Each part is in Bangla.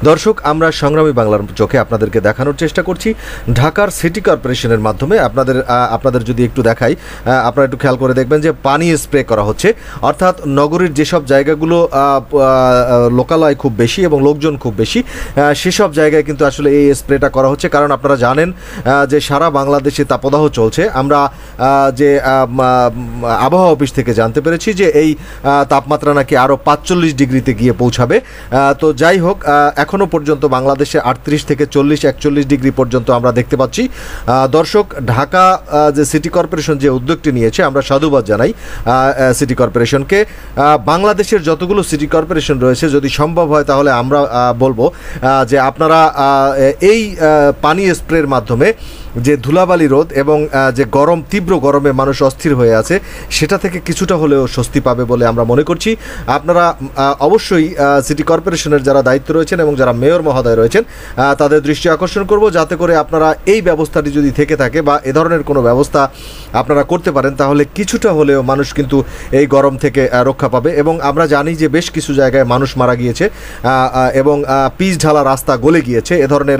দর্শক, আমরা সংগ্রামী বাংলার চোখে আপনাদেরকে দেখানোর চেষ্টা করছি ঢাকার সিটি কর্পোরেশনের মাধ্যমে। আপনাদের যদি একটু দেখাই, আপনারা একটু খেয়াল করে দেখবেন যে পানি স্প্রে করা হচ্ছে, অর্থাৎ নগরীর যেসব জায়গাগুলো লোকালয় খুব বেশি এবং লোকজন খুব বেশি, সেসব জায়গায় কিন্তু আসলে এই স্প্রেটা করা হচ্ছে। কারণ আপনারা জানেন যে সারা বাংলাদেশে তাপদাহ চলছে। আমরা যে আবহাওয়া অফিস থেকে জানতে পেরেছি যে এই তাপমাত্রা নাকি আরও 45 ডিগ্রিতে গিয়ে পৌঁছাবে। তো যাই হোক, এখনও পর্যন্ত বাংলাদেশে 38 থেকে 40-41 ডিগ্রি পর্যন্ত আমরা দেখতে পাচ্ছি। দর্শক, ঢাকা যে সিটি কর্পোরেশন যে উদ্যোগটি নিয়েছে, আমরা সাধুবাদ জানাই সিটি কর্পোরেশনকে। বাংলাদেশের যতগুলো সিটি কর্পোরেশন রয়েছে, যদি সম্ভব হয় তাহলে আমরা বলবো যে আপনারা এই পানি স্প্রের মাধ্যমে যে ধুলাবালি রোধ এবং যে তীব্র গরমে মানুষ অস্থির হয়ে আছে, সেটা থেকে কিছুটা হলেও স্বস্তি পাবে বলে আমরা মনে করছি। আপনারা অবশ্যই সিটি কর্পোরেশনের যারা দায়িত্ব রয়েছেন এবং যারা মেয়র মহোদয় রয়েছেন, তাদের দৃষ্টি আকর্ষণ করব, যাতে করে আপনারা এই ব্যবস্থাটি যদি থেকে থাকে বা এ ধরনের কোনো ব্যবস্থা আপনারা করতে পারেন, তাহলে কিছুটা হলেও মানুষ কিন্তু এই গরম থেকে রক্ষা পাবে। এবং আমরা জানি যে বেশ কিছু জায়গায় মানুষ মারা গিয়েছে এবং পিচ ঢালা রাস্তা গলে গিয়েছে, এ ধরনের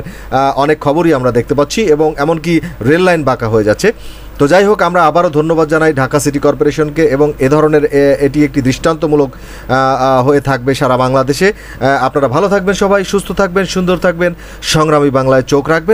অনেক খবরই আমরা দেখতে পাচ্ছি, এবং এমনকি রেল লাইন বাঁকা হয়ে যাচ্ছে। তো যাই হোক, আমরা আবারও ধন্যবাদ জানাই ঢাকা সিটি কর্পোরেশনকে, এবং এ ধরনের এটি একটি দৃষ্টান্তমূলক হয়ে থাকবে সারা বাংলাদেশে। আপনারা ভালো থাকবেন, সবাই সুস্থ থাকবেন, সুন্দর থাকবেন, সংগ্রামী বাংলায় চোখ রাখবেন।